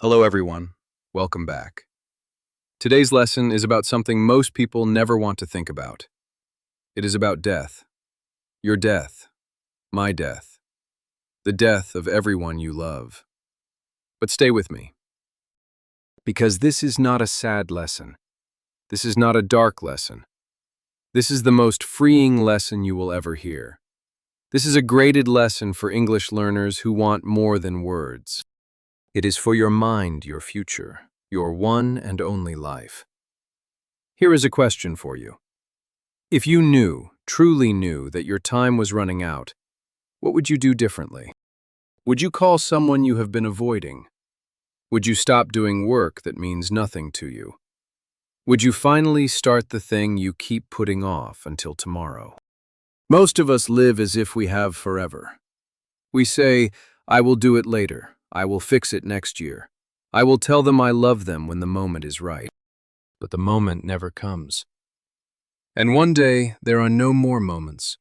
Hello, everyone. Welcome back. Today's lesson is about something most people never want to think about. It is about death. Your death. My death. The death of everyone you love. But stay with me. Because this is not a sad lesson. This is not a dark lesson. This is the most freeing lesson you will ever hear. This is a graded lesson for English learners who want more than words. It is for your mind, your future, your one and only life. Here is a question for you. If you knew, truly knew, that your time was running out, what would you do differently? Would you call someone you have been avoiding? Would you stop doing work that means nothing to you? Would you finally start the thing you keep putting off until tomorrow? Most of us live as if we have forever. We say, "I will do it later. I will fix it next year. I will tell them I love them when the moment is right." But the moment never comes. And one day, there are no more moments.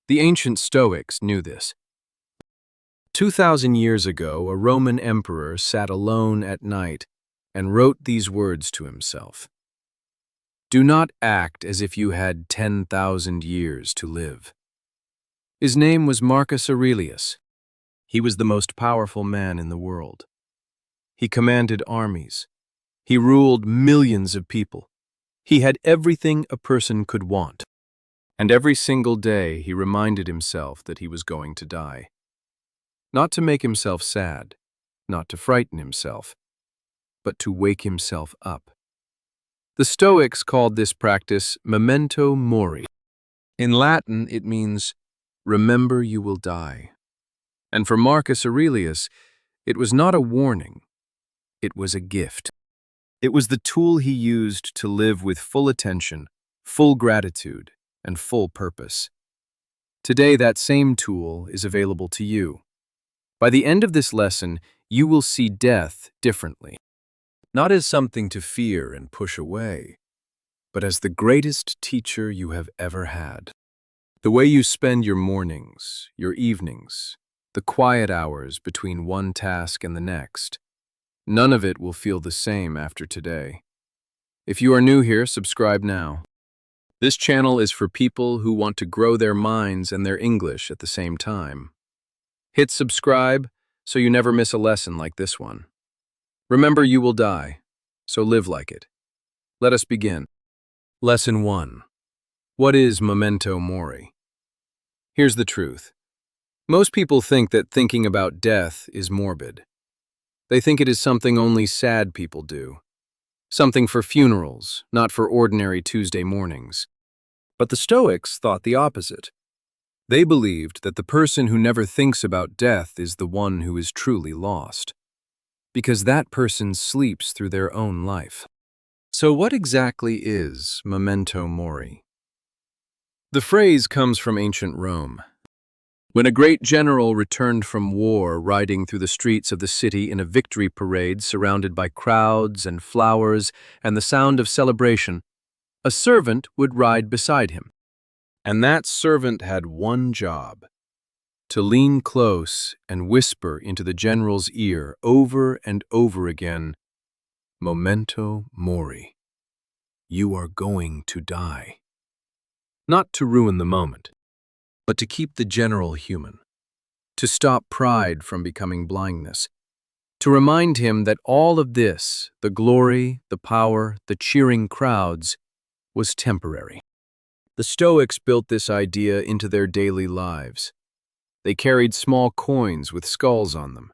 The ancient Stoics knew this. 2,000 years ago, a Roman emperor sat alone at night and wrote these words to himself. "Do not act as if you had 10,000 years to live." His name was Marcus Aurelius. He was the most powerful man in the world. He commanded armies. He ruled millions of people. He had everything a person could want. And every single day he reminded himself that he was going to die. Not to make himself sad, not to frighten himself, but to wake himself up. The Stoics called this practice memento mori. In Latin, it means, "Remember you will die." And for Marcus Aurelius, it was not a warning, it was a gift. It was the tool he used to live with full attention, full gratitude, and full purpose. Today, that same tool is available to you. By the end of this lesson, you will see death differently. Not as something to fear and push away, but as the greatest teacher you have ever had. The way you spend your mornings, your evenings, the quiet hours between one task and the next. None of it will feel the same after today. If you are new here, subscribe now. This channel is for people who want to grow their minds and their English at the same time. Hit subscribe so you never miss a lesson like this one. Remember, you will die, so live like it. Let us begin. Lesson 1. What is memento mori? Here's the truth. Most people think that thinking about death is morbid. They think it is something only sad people do. Something for funerals, not for ordinary Tuesday mornings. But the Stoics thought the opposite. They believed that the person who never thinks about death is the one who is truly lost, because that person sleeps through their own life. So what exactly is memento mori? The phrase comes from ancient Rome. When a great general returned from war riding through the streets of the city in a victory parade surrounded by crowds and flowers and the sound of celebration, a servant would ride beside him. And that servant had one job: to lean close and whisper into the general's ear over and over again, "Memento mori." You are going to die. Not to ruin the moment, but to keep the general human, to stop pride from becoming blindness, to remind him that all of this, the glory, the power, the cheering crowds, was temporary. The Stoics built this idea into their daily lives. They carried small coins with skulls on them.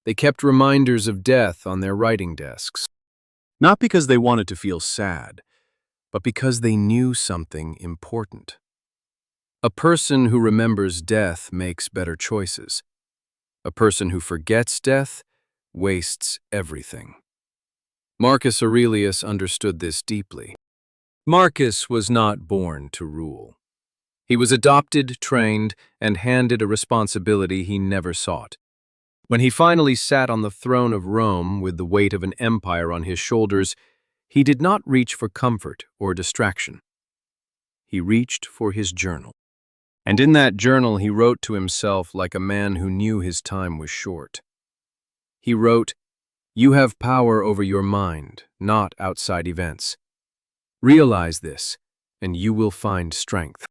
They kept reminders of death on their writing desks, not because they wanted to feel sad, but because they knew something important. A person who remembers death makes better choices. A person who forgets death wastes everything. Marcus Aurelius understood this deeply. Marcus was not born to rule. He was adopted, trained, and handed a responsibility he never sought. When he finally sat on the throne of Rome with the weight of an empire on his shoulders, he did not reach for comfort or distraction. He reached for his journal. And in that journal he wrote to himself like a man who knew his time was short. He wrote, You have power over your mind, not outside events. Realize this, and you will find strength.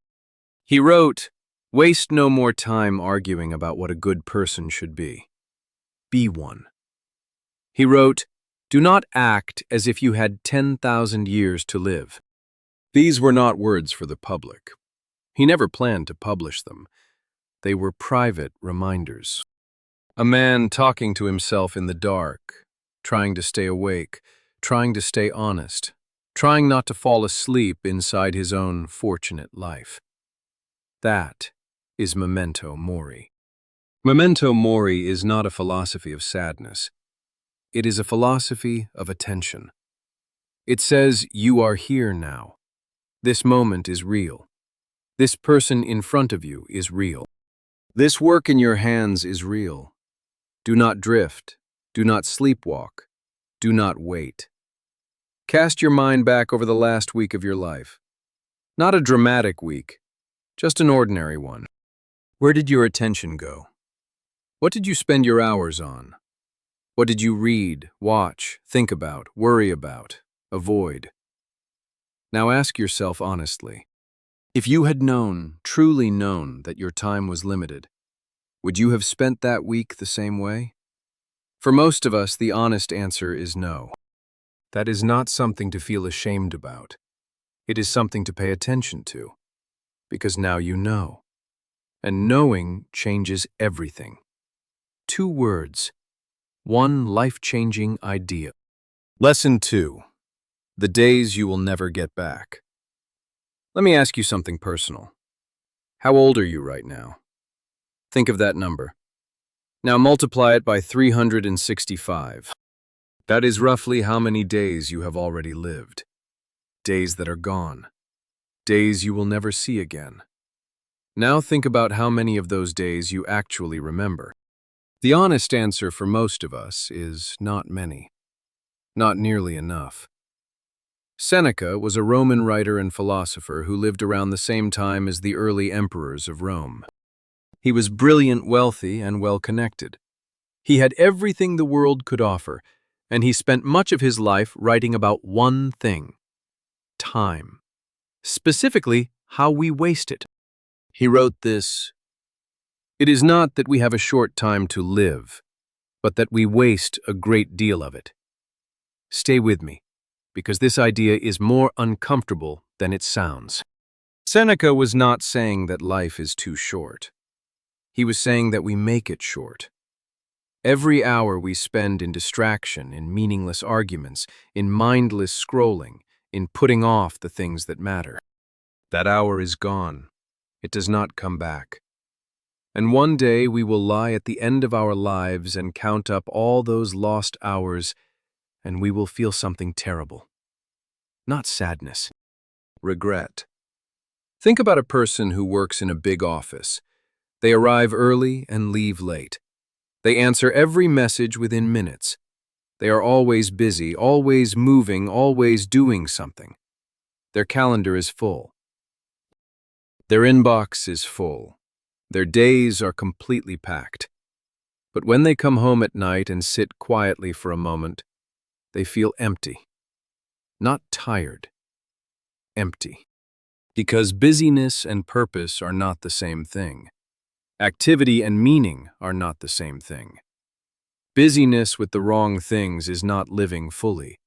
He wrote, "Waste no more time arguing about what a good person should be. Be one." He wrote, "Do not act as if you had 10,000 years to live." These were not words for the public. He never planned to publish them. They were private reminders. A man talking to himself in the dark, trying to stay awake, trying to stay honest, trying not to fall asleep inside his own fortunate life. That is memento mori. Memento mori is not a philosophy of sadness. It is a philosophy of attention. It says you are here now. This moment is real. This person in front of you is real. This work in your hands is real. Do not drift. Do not sleepwalk. Do not wait. Cast your mind back over the last week of your life. Not a dramatic week, just an ordinary one. Where did your attention go? What did you spend your hours on? What did you read, watch, think about, worry about, avoid? Now ask yourself honestly, if you had known, truly known, that your time was limited, would you have spent that week the same way? For most of us, the honest answer is no. That is not something to feel ashamed about. It is something to pay attention to, because now you know. And knowing changes everything. 2 words, 1 life-changing idea. Lesson 2. The days you will never get back. Let me ask you something personal. How old are you right now? Think of that number. Now multiply it by 365. That is roughly how many days you have already lived. Days that are gone. Days you will never see again. Now think about how many of those days you actually remember. The honest answer for most of us is not many. Not nearly enough. Seneca was a Roman writer and philosopher who lived around the same time as the early emperors of Rome. He was brilliant, wealthy, and well-connected. He had everything the world could offer, and he spent much of his life writing about one thing: time. Specifically, how we waste it. He wrote this: "It is not that we have a short time to live, but that we waste a great deal of it." Stay with me, because this idea is more uncomfortable than it sounds. Seneca was not saying that life is too short. He was saying that we make it short. Every hour we spend in distraction, in meaningless arguments, in mindless scrolling, in putting off the things that matter. That hour is gone. It does not come back. And one day we will lie at the end of our lives and count up all those lost hours, and we will feel something terrible. Not sadness. Regret. Think about a person who works in a big office. They arrive early and leave late. They answer every message within minutes. They are always busy, always moving, always doing something. Their calendar is full. Their inbox is full. Their days are completely packed. But when they come home at night and sit quietly for a moment, they feel empty. Not tired. Empty. Because busyness and purpose are not the same thing. Activity and meaning are not the same thing. Busyness with the wrong things is not living fully.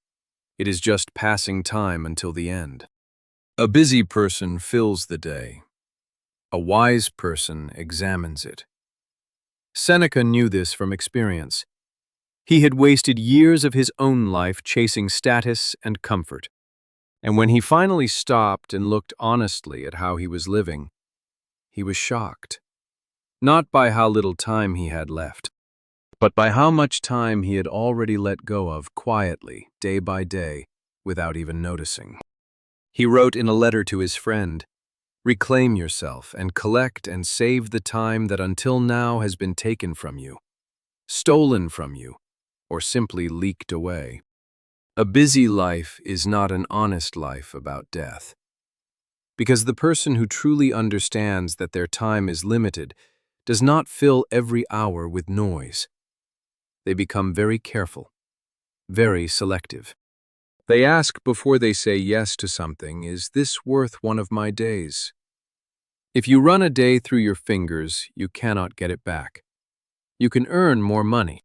It is just passing time until the end. A busy person fills the day. A wise person examines it. Seneca knew this from experience. He had wasted years of his own life chasing status and comfort. And when he finally stopped and looked honestly at how he was living, he was shocked. Not by how little time he had left, but by how much time he had already let go of quietly, day by day, without even noticing. He wrote in a letter to his friend, "Reclaim yourself and collect and save the time that until now has been taken from you, stolen from you, or simply leaked away." A busy life is not an honest life about death. Because the person who truly understands that their time is limited does not fill every hour with noise. They become very careful. very selective. They ask before they say yes to something, is this worth one of my days? If you run a day through your fingers, you cannot get it back. You can earn more money.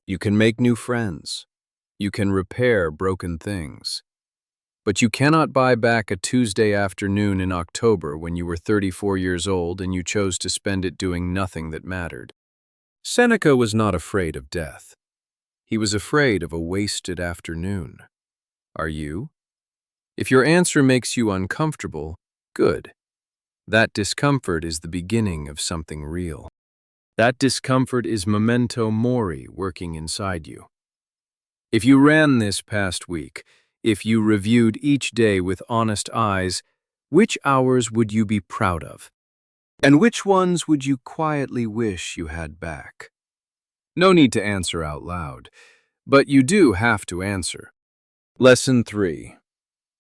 You can make new friends. You can repair broken things. But you cannot buy back a Tuesday afternoon in October when you were 34 years old and you chose to spend it doing nothing that mattered. Seneca was not afraid of death. He was afraid of a wasted afternoon. Are you? If your answer makes you uncomfortable, good. That discomfort is the beginning of something real. That discomfort is memento mori working inside you. If you ran this past week, if you reviewed each day with honest eyes, which hours would you be proud of? And which ones would you quietly wish you had back? No need to answer out loud, but you do have to answer. Lesson 3.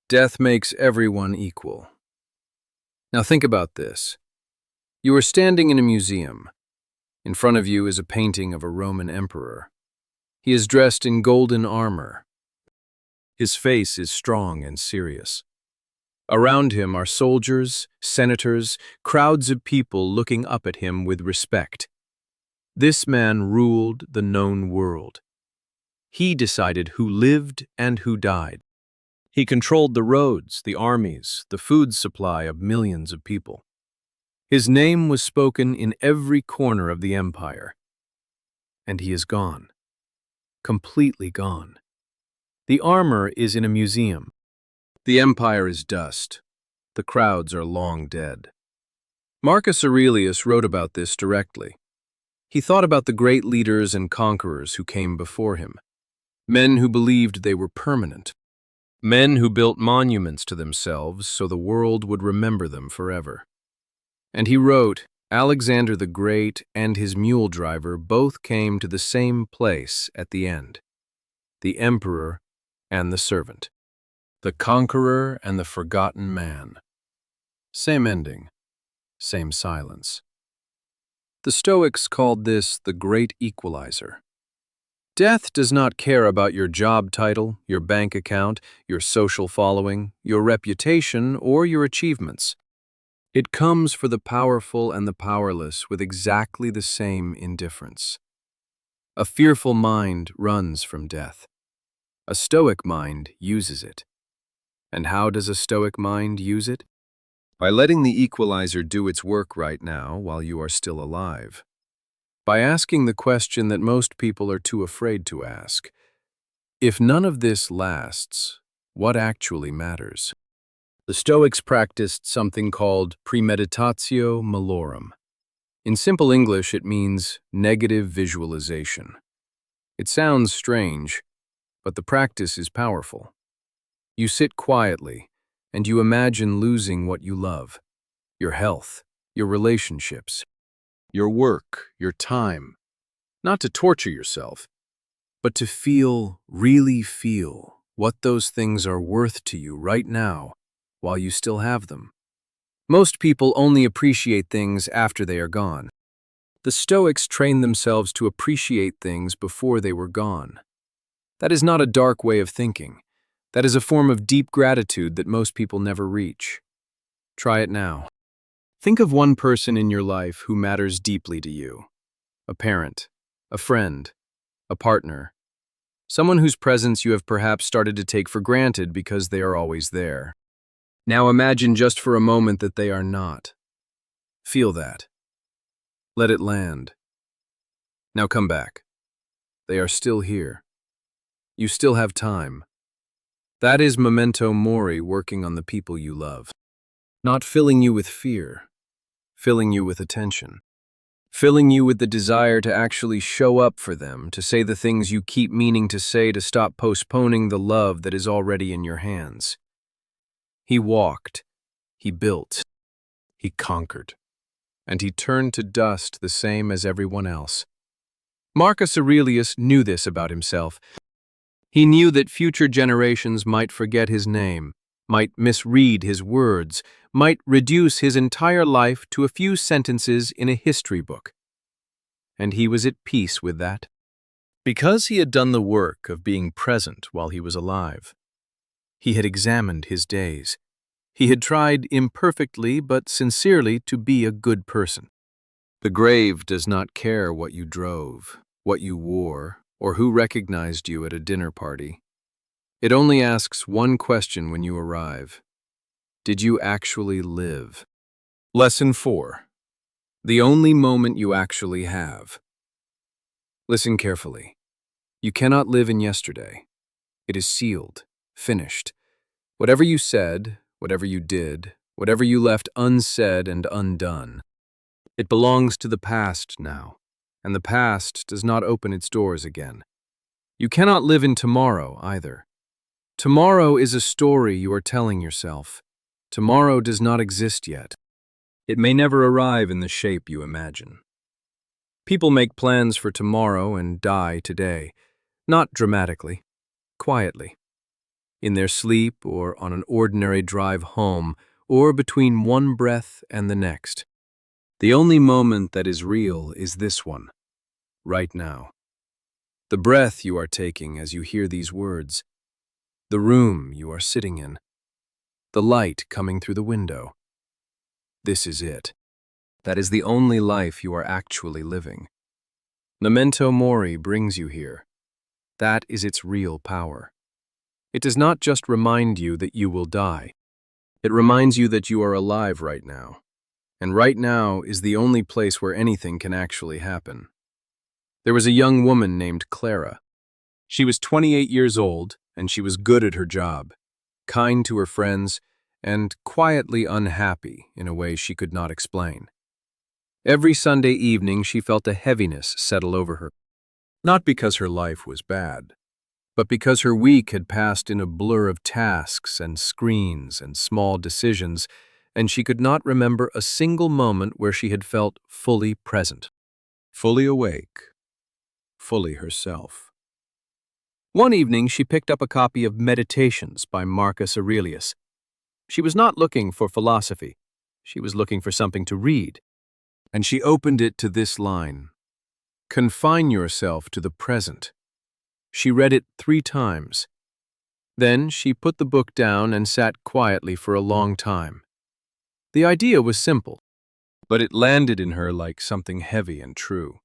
Death makes everyone equal. Now think about this. You are standing in a museum. In front of you is a painting of a Roman emperor. He is dressed in golden armor. His face is strong and serious. Around him are soldiers, senators, crowds of people looking up at him with respect. This man ruled the known world. He decided who lived and who died. He controlled the roads, the armies, the food supply of millions of people. His name was spoken in every corner of the empire. And he is gone. Completely gone. The armor is in a museum. The empire is dust. The crowds are long dead. Marcus Aurelius wrote about this directly. He thought about the great leaders and conquerors who came before him. Men who believed they were permanent. Men who built monuments to themselves so the world would remember them forever. And he wrote, Alexander the Great and his mule driver both came to the same place at the end. The emperor and the servant. The conqueror and the forgotten man. Same ending, same silence. The Stoics called this the great equalizer. Death does not care about your job title, your bank account, your social following, your reputation, or your achievements. It comes for the powerful and the powerless with exactly the same indifference. A fearful mind runs from death. A Stoic mind uses it. And how does a Stoic mind use it? By letting the equalizer do its work right now while you are still alive. By asking the question that most people are too afraid to ask. If none of this lasts, what actually matters? The Stoics practiced something called premeditatio malorum. In simple English, it means negative visualization. It sounds strange, but the practice is powerful. You sit quietly, and you imagine losing what you love, your health, your relationships, your work, your time, not to torture yourself, but to feel, really feel, what those things are worth to you right now while you still have them. Most people only appreciate things after they are gone. The Stoics trained themselves to appreciate things before they were gone. That is not a dark way of thinking. That is a form of deep gratitude that most people never reach. Try it now. Think of one person in your life who matters deeply to you. A parent, a friend, a partner, someone whose presence you have perhaps started to take for granted because they are always there. Now imagine just for a moment that they are not. Feel that. Let it land. Now come back. They are still here. You still have time. That is memento mori working on the people you love. Not filling you with fear, filling you with attention. Filling you with the desire to actually show up for them, to say the things you keep meaning to say, to stop postponing the love that is already in your hands. He walked, he built, he conquered, and he turned to dust the same as everyone else. Marcus Aurelius knew this about himself. He knew that future generations might forget his name, might misread his words, might reduce his entire life to a few sentences in a history book. And he was at peace with that. Because he had done the work of being present while he was alive. He had examined his days. He had tried imperfectly but sincerely to be a good person. The grave does not care what you drove, what you wore, or who recognized you at a dinner party. It only asks one question when you arrive. Did you actually live? Lesson 4. The only moment you actually have. Listen carefully. You cannot live in yesterday. It is sealed, finished. Whatever you said, whatever you did, whatever you left unsaid and undone, it belongs to the past now, and the past does not open its doors again. You cannot live in tomorrow either. Tomorrow is a story you are telling yourself. Tomorrow does not exist yet. It may never arrive in the shape you imagine. People make plans for tomorrow and die today, not dramatically, quietly. In their sleep or on an ordinary drive home or between one breath and the next. The only moment that is real is this one, right now. The breath you are taking as you hear these words, the room you are sitting in, the light coming through the window. This is it. That is the only life you are actually living. Memento mori brings you here. That is its real power. It does not just remind you that you will die. It reminds you that you are alive right now. And right now is the only place where anything can actually happen. There was a young woman named Clara. She was 28 years old, and she was good at her job, kind to her friends, and quietly unhappy in a way she could not explain. Every Sunday evening she felt a heaviness settle over her, not because her life was bad, but because her week had passed in a blur of tasks and screens and small decisions, and she could not remember a single moment where she had felt fully present, fully awake, fully herself. One evening she picked up a copy of Meditations by Marcus Aurelius. She was not looking for philosophy. She was looking for something to read. And she opened it to this line, "Confine yourself to the present." She read it 3 times. Then she put the book down and sat quietly for a long time. The idea was simple, but it landed in her like something heavy and true.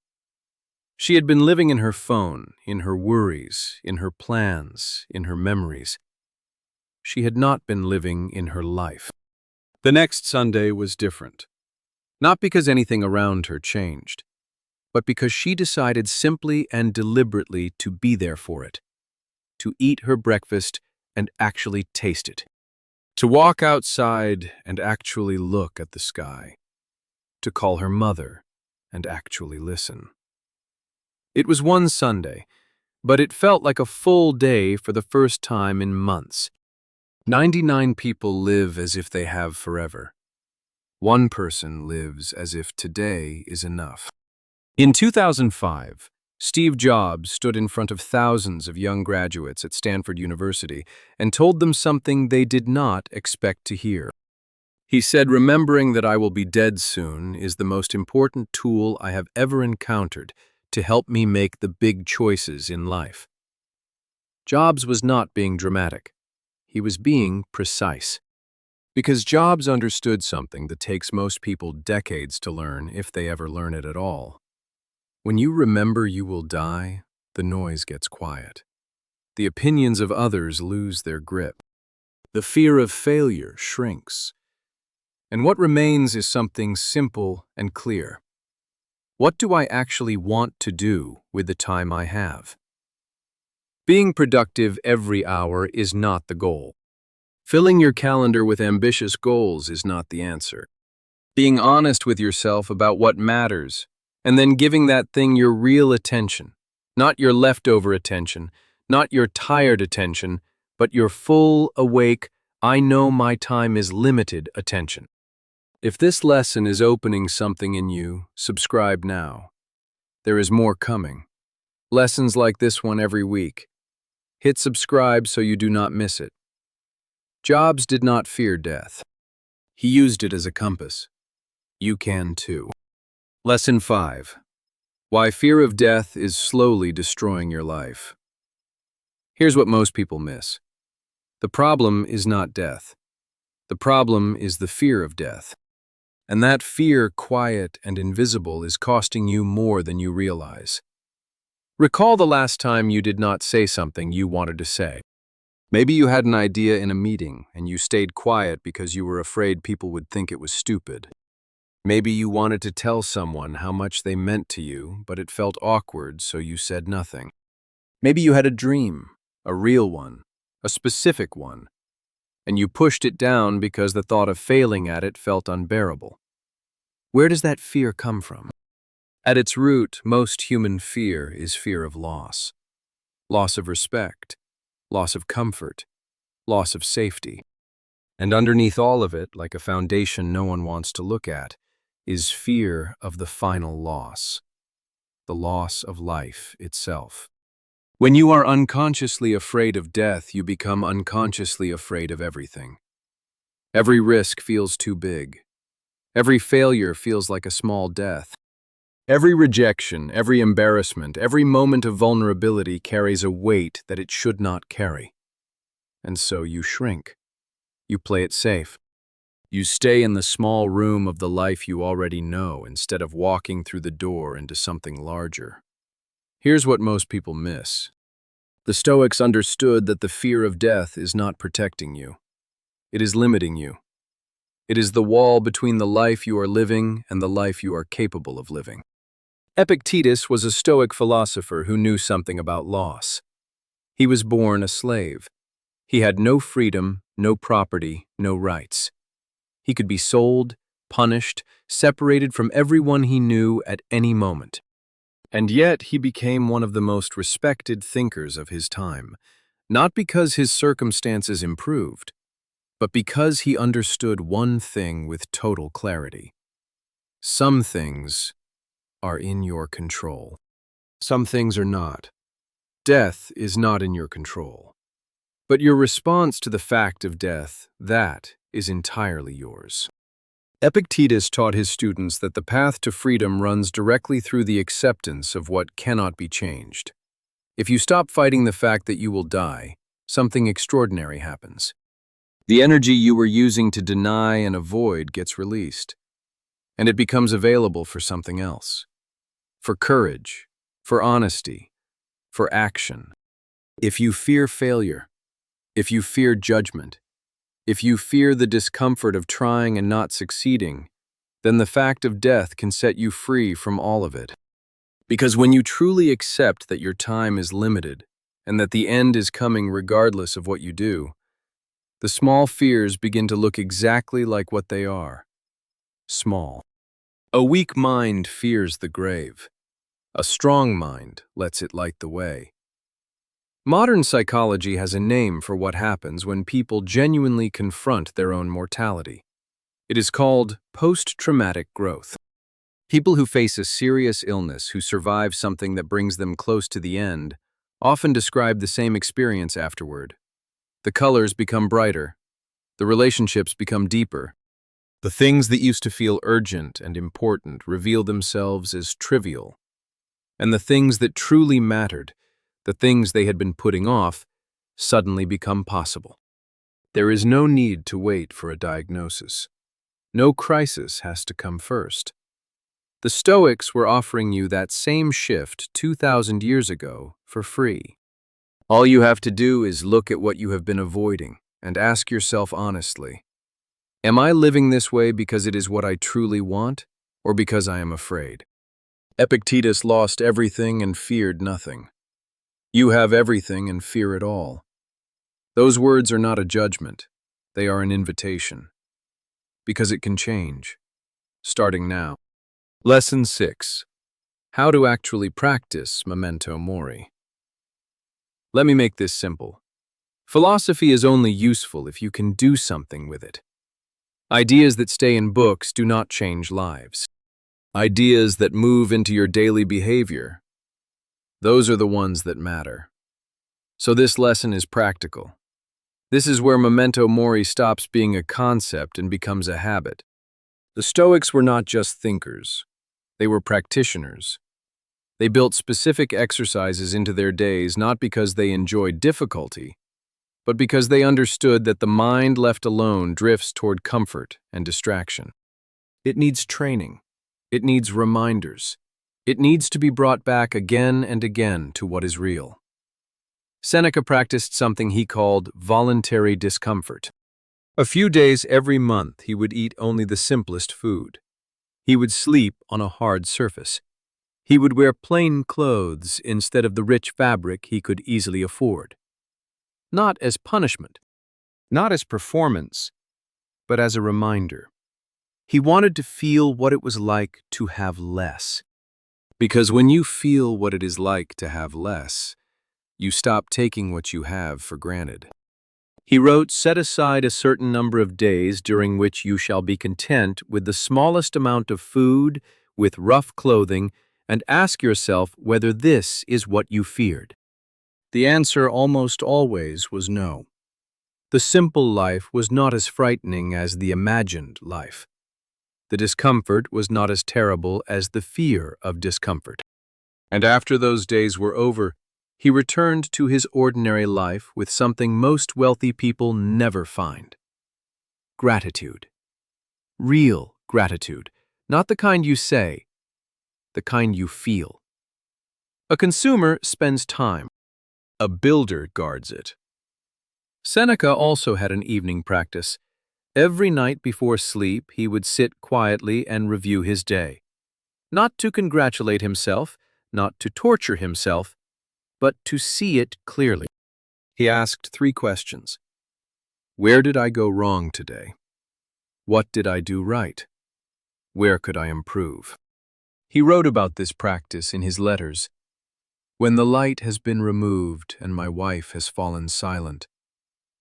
She had been living in her phone, in her worries, in her plans, in her memories. She had not been living in her life. The next Sunday was different. Not because anything around her changed, but because she decided simply and deliberately to be there for it, to eat her breakfast and actually taste it, to walk outside and actually look at the sky, to call her mother and actually listen. It was one Sunday, but it felt like a full day for the first time in months. 99 people live as if they have forever. One person lives as if today is enough. In 2005, Steve Jobs stood in front of thousands of young graduates at Stanford University and told them something they did not expect to hear. He said, "Remembering that I will be dead soon is the most important tool I have ever encountered to help me make the big choices in life." Jobs was not being dramatic. He was being precise. Because Jobs understood something that takes most people decades to learn, if they ever learn it at all. When you remember you will die, the noise gets quiet. The opinions of others lose their grip. The fear of failure shrinks. And what remains is something simple and clear. What do I actually want to do with the time I have? Being productive every hour is not the goal. Filling your calendar with ambitious goals is not the answer. Being honest with yourself about what matters, and then giving that thing your real attention, not your leftover attention, not your tired attention, but your full, awake, I know my time is limited attention. If this lesson is opening something in you, subscribe now. There is more coming. Lessons like this one every week. Hit subscribe so you do not miss it. Jobs did not fear death. He used it as a compass. You can too. Lesson 5. Why fear of death is slowly destroying your life. Here's what most people miss. The problem is not death. The problem is the fear of death. And that fear, quiet and invisible, is costing you more than you realize. Recall the last time you did not say something you wanted to say. Maybe you had an idea in a meeting and you stayed quiet because you were afraid people would think it was stupid. Maybe you wanted to tell someone how much they meant to you, but it felt awkward, so you said nothing. Maybe you had a dream, a real one, a specific one, and you pushed it down because the thought of failing at it felt unbearable. Where does that fear come from? At its root, most human fear is fear of loss. Loss of respect, loss of comfort, loss of safety. And underneath all of it, like a foundation no one wants to look at, is fear of the final loss, the loss of life itself. When you are unconsciously afraid of death, you become unconsciously afraid of everything. Every risk feels too big. Every failure feels like a small death. Every rejection, every embarrassment, every moment of vulnerability carries a weight that it should not carry. And so you shrink. You play it safe. You stay in the small room of the life you already know instead of walking through the door into something larger. Here's what most people miss. The Stoics understood that the fear of death is not protecting you. It is limiting you. It is the wall between the life you are living and the life you are capable of living. Epictetus was a Stoic philosopher who knew something about loss. He was born a slave. He had no freedom, no property, no rights. He could be sold, punished, separated from everyone he knew at any moment. And yet he became one of the most respected thinkers of his time, not because his circumstances improved, but because he understood one thing with total clarity. Some things are in your control. Some things are not. Death is not in your control. But your response to the fact of death, that is entirely yours. Epictetus taught his students that the path to freedom runs directly through the acceptance of what cannot be changed. If you stop fighting the fact that you will die, something extraordinary happens. The energy you were using to deny and avoid gets released, and it becomes available for something else. For courage, for honesty, for action. If you fear failure, if you fear judgment, if you fear the discomfort of trying and not succeeding, then the fact of death can set you free from all of it. Because when you truly accept that your time is limited and that the end is coming regardless of what you do, the small fears begin to look exactly like what they are: small. A weak mind fears the grave. A strong mind lets it light the way. Modern psychology has a name for what happens when people genuinely confront their own mortality. It is called post-traumatic growth. People who face a serious illness, who survive something that brings them close to the end, often describe the same experience afterward. The colors become brighter. The relationships become deeper. The things that used to feel urgent and important reveal themselves as trivial. And the things that truly mattered, the things they had been putting off, suddenly become possible. There is no need to wait for a diagnosis. No crisis has to come first. The Stoics were offering you that same shift 2,000 years ago for free. All you have to do is look at what you have been avoiding and ask yourself honestly, am I living this way because it is what I truly want, or because I am afraid? Epictetus lost everything and feared nothing. You have everything and fear it all. Those words are not a judgment. They are an invitation. Because it can change. Starting now. Lesson 6. How to actually practice memento mori. Let me make this simple. Philosophy is only useful if you can do something with it. Ideas that stay in books do not change lives. Ideas that move into your daily behavior, those are the ones that matter. So this lesson is practical. This is where memento mori stops being a concept and becomes a habit. The Stoics were not just thinkers. They were practitioners. They built specific exercises into their days not because they enjoyed difficulty, but because they understood that the mind left alone drifts toward comfort and distraction. It needs training. It needs reminders. It needs to be brought back again and again to what is real. Seneca practiced something he called voluntary discomfort. A few days every month he would eat only the simplest food. He would sleep on a hard surface. He would wear plain clothes instead of the rich fabric he could easily afford. Not as punishment, not as performance, but as a reminder. He wanted to feel what it was like to have less. Because when you feel what it is like to have less, you stop taking what you have for granted. He wrote, "Set aside a certain number of days during which you shall be content with the smallest amount of food, with rough clothing, and ask yourself whether this is what you feared." The answer almost always was no. The simple life was not as frightening as the imagined life. The discomfort was not as terrible as the fear of discomfort. And after those days were over, he returned to his ordinary life with something most wealthy people never find: gratitude. Real gratitude, not the kind you say, the kind you feel. A consumer spends time. A builder guards it. Seneca also had an evening practice. Every night before sleep, he would sit quietly and review his day. Not to congratulate himself, not to torture himself, but to see it clearly. He asked 3 questions. Where did I go wrong today? What did I do right? Where could I improve? He wrote about this practice in his letters. When the light has been removed and my wife has fallen silent,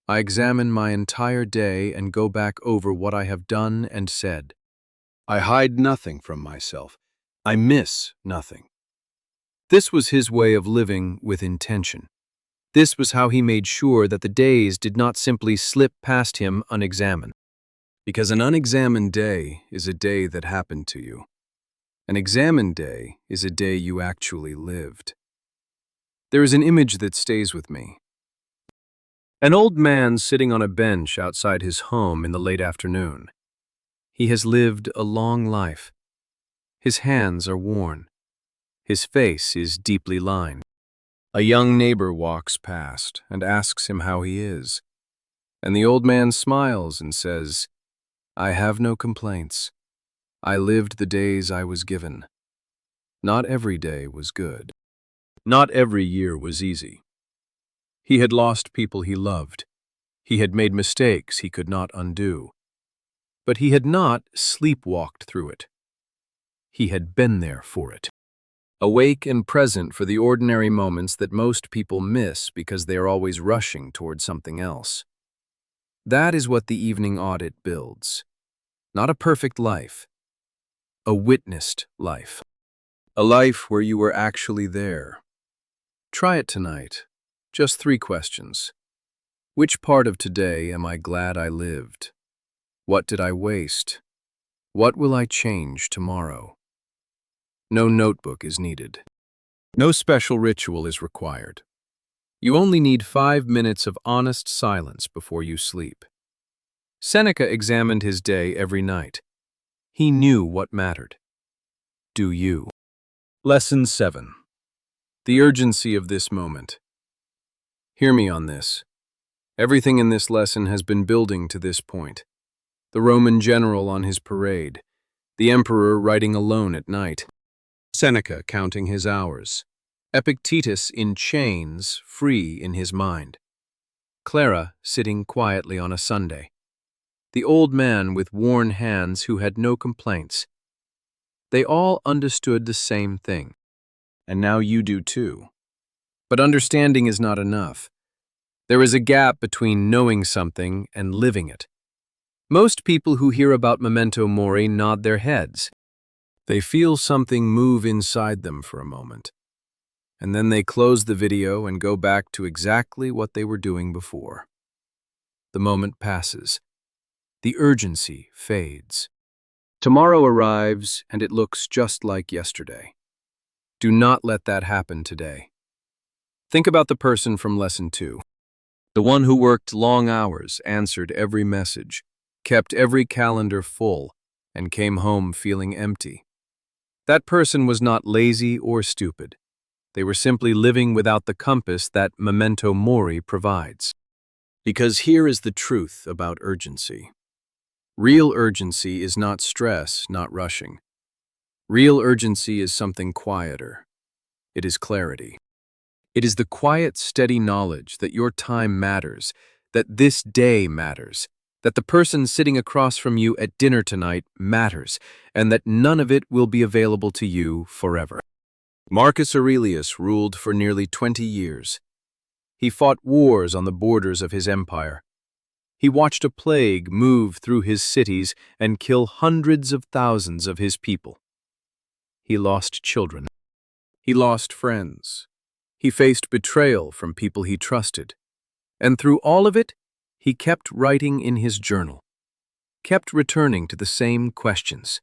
I examine my entire day and go back over what I have done and said. I hide nothing from myself. I miss nothing. This was his way of living with intention. This was how he made sure that the days did not simply slip past him unexamined. Because an unexamined day is a day that happened to you. An examined day is a day you actually lived. There is an image that stays with me. An old man sitting on a bench outside his home in the late afternoon. He has lived a long life. His hands are worn. His face is deeply lined. A young neighbor walks past and asks him how he is. And the old man smiles and says, "I have no complaints. I lived the days I was given. Not every day was good. Not every year was easy. He had lost people he loved. He had made mistakes he could not undo. But he had not sleepwalked through it. He had been there for it. Awake and present for the ordinary moments that most people miss because they are always rushing toward something else. That is what the evening audit builds. Not a perfect life. A witnessed life. A life where you were actually there. Try it tonight. Just 3 questions. Which part of today am I glad I lived? What did I waste? What will I change tomorrow? No notebook is needed. No special ritual is required. You only need 5 minutes of honest silence before you sleep. Seneca examined his day every night. He knew what mattered. Do you? Lesson 7. The urgency of this moment. Hear me on this. Everything in this lesson has been building to this point. The Roman general on his parade. The emperor writing alone at night. Seneca counting his hours. Epictetus in chains, free in his mind. Clara sitting quietly on a Sunday. The old man with worn hands who had no complaints. They all understood the same thing. And now you do too. But understanding is not enough. There is a gap between knowing something and living it. Most people who hear about memento mori nod their heads. They feel something move inside them for a moment. And then they close the video and go back to exactly what they were doing before. The moment passes. The urgency fades. Tomorrow arrives and it looks just like yesterday. Do not let that happen today. Think about the person from Lesson 2. The one who worked long hours, answered every message, kept every calendar full, and came home feeling empty. That person was not lazy or stupid. They were simply living without the compass that memento mori provides. Because here is the truth about urgency. Real urgency is not stress, not rushing. Real urgency is something quieter. It is clarity. It is the quiet, steady knowledge that your time matters, that this day matters, that the person sitting across from you at dinner tonight matters, and that none of it will be available to you forever. Marcus Aurelius ruled for nearly 20 years. He fought wars on the borders of his empire. He watched a plague move through his cities and kill hundreds of thousands of his people. He lost children. He lost friends. He faced betrayal from people he trusted. And through all of it, he kept writing in his journal, kept returning to the same questions.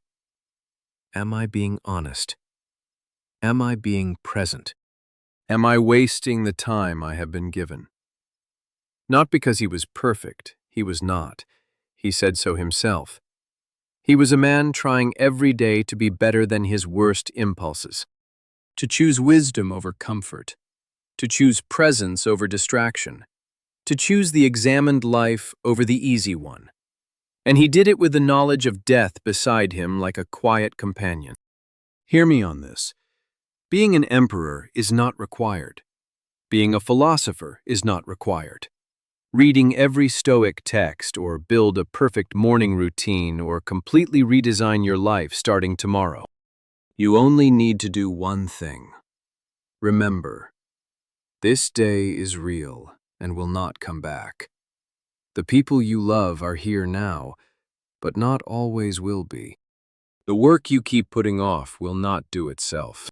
Am I being honest? Am I being present? Am I wasting the time I have been given? Not because he was perfect, he was not. He said so himself. He was a man trying every day to be better than his worst impulses, to choose wisdom over comfort, to choose presence over distraction, to choose the examined life over the easy one. And he did it with the knowledge of death beside him like a quiet companion. Hear me on this. Being an emperor is not required. Being a philosopher is not required. Reading every Stoic text or build a perfect morning routine or completely redesign your life starting tomorrow. You only need to do one thing. Remember, this day is real and will not come back. The people you love are here now, but not always will be. The work you keep putting off will not do itself.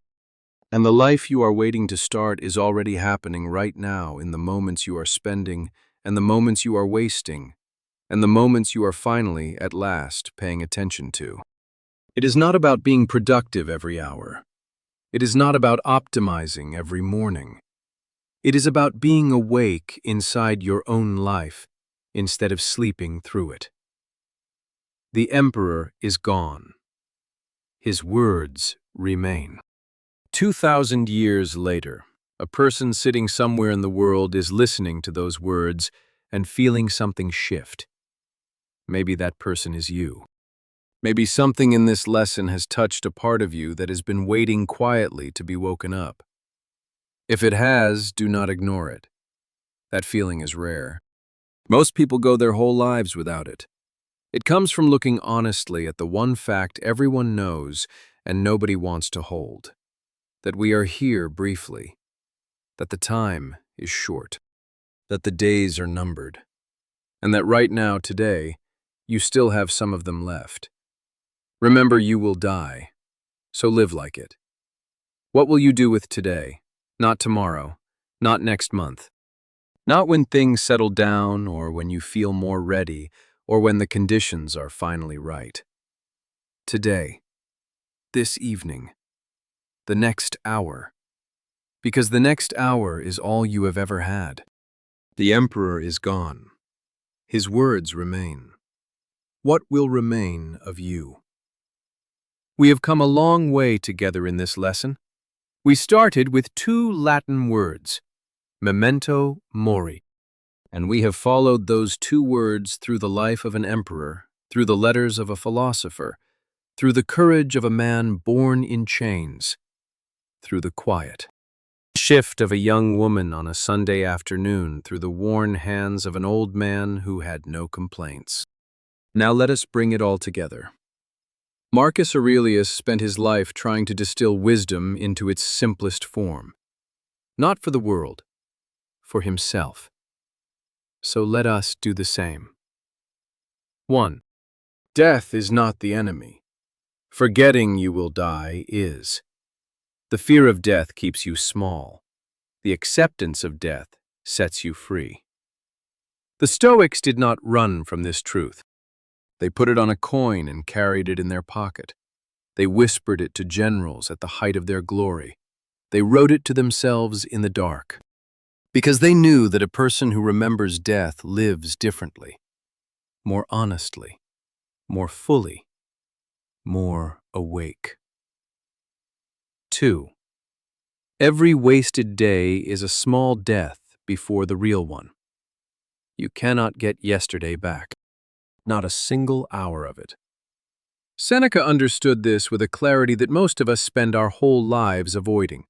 And the life you are waiting to start is already happening right now in the moments you are spending and the moments you are wasting and the moments you are finally, at last, paying attention to. It is not about being productive every hour. It is not about optimizing every morning. It is about being awake inside your own life instead of sleeping through it. The emperor is gone. His words remain. 2,000 years later, a person sitting somewhere in the world is listening to those words and feeling something shift. Maybe that person is you. Maybe something in this lesson has touched a part of you that has been waiting quietly to be woken up. If it has, do not ignore it. That feeling is rare. Most people go their whole lives without it. It comes from looking honestly at the one fact everyone knows and nobody wants to hold. That we are here briefly. That the time is short. That the days are numbered. And that right now, today, you still have some of them left. Remember, you will die, so live like it. What will you do with today? Not tomorrow, not next month. Not when things settle down or when you feel more ready or when the conditions are finally right. Today, this evening, the next hour. Because the next hour is all you have ever had. The emperor is gone. His words remain. What will remain of you? We have come a long way together in this lesson. We started with 2 Latin words, memento mori, and we have followed those 2 words through the life of an emperor, through the letters of a philosopher, through the courage of a man born in chains, through the quiet shift of a young woman on a Sunday afternoon, through the worn hands of an old man who had no complaints. Now let us bring it all together. Marcus Aurelius spent his life trying to distill wisdom into its simplest form. Not for the world, for himself. So let us do the same. 1. Death is not the enemy. Forgetting you will die is. The fear of death keeps you small. The acceptance of death sets you free. The Stoics did not run from this truth. They put it on a coin and carried it in their pocket. They whispered it to generals at the height of their glory. They wrote it to themselves in the dark, because they knew that a person who remembers death lives differently, more honestly, more fully, more awake. 2. Every wasted day is a small death before the real one. You cannot get yesterday back, not a single hour of it. Seneca understood this with a clarity that most of us spend our whole lives avoiding.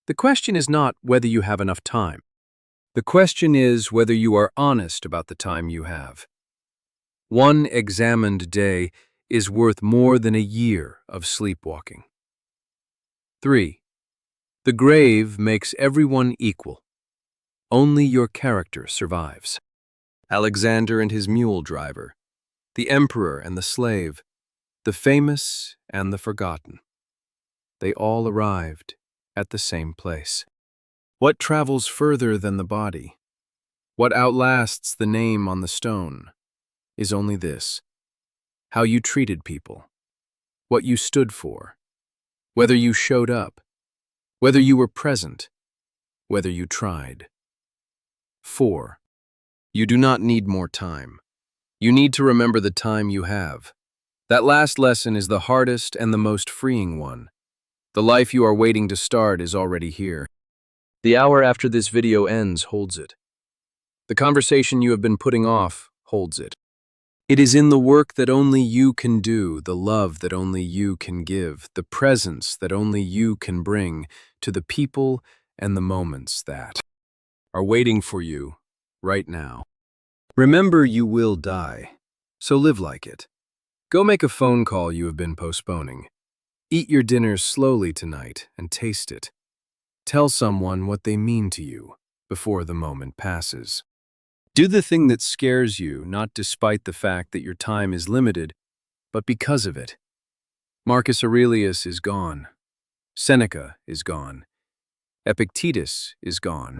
The question is not whether you have enough time. The question is whether you are honest about the time you have. One examined day is worth more than a year of sleepwalking. 3. The grave makes everyone equal. Only your character survives. Alexander and his mule driver, the emperor and the slave, the famous and the forgotten. They all arrived at the same place. What travels further than the body, what outlasts the name on the stone, is only this: how you treated people, what you stood for, whether you showed up, whether you were present, whether you tried. 4. You do not need more time. You need to remember the time you have. That last lesson is the hardest and the most freeing one. The life you are waiting to start is already here. The hour after this video ends holds it. The conversation you have been putting off holds it. It is in the work that only you can do, the love that only you can give, the presence that only you can bring to the people and the moments that are waiting for you right now. Remember, you will die, so live like it. Go make a phone call you have been postponing. Eat your dinner slowly tonight and taste it. Tell someone what they mean to you before the moment passes. Do the thing that scares you, not despite the fact that your time is limited, but because of it. Marcus Aurelius is gone. Seneca is gone. Epictetus is gone.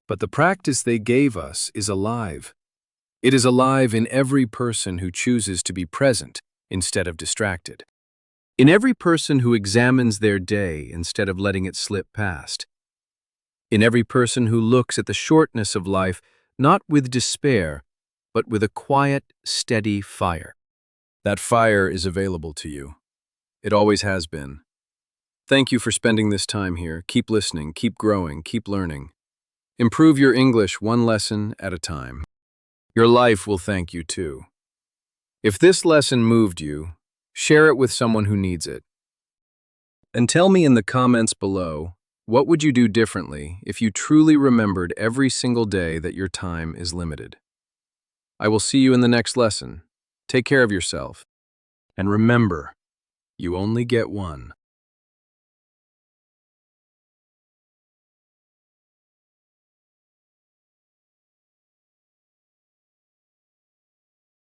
But the practice they gave us is alive. It is alive in every person who chooses to be present instead of distracted. In every person who examines their day instead of letting it slip past. In every person who looks at the shortness of life not with despair, but with a quiet, steady fire. That fire is available to you. It always has been. Thank you for spending this time here. Keep listening, keep growing, keep learning. Improve your English one lesson at a time. Your life will thank you too. If this lesson moved you, share it with someone who needs it. And tell me in the comments below, what would you do differently if you truly remembered every single day that your time is limited? I will see you in the next lesson. Take care of yourself. And remember, you only get one.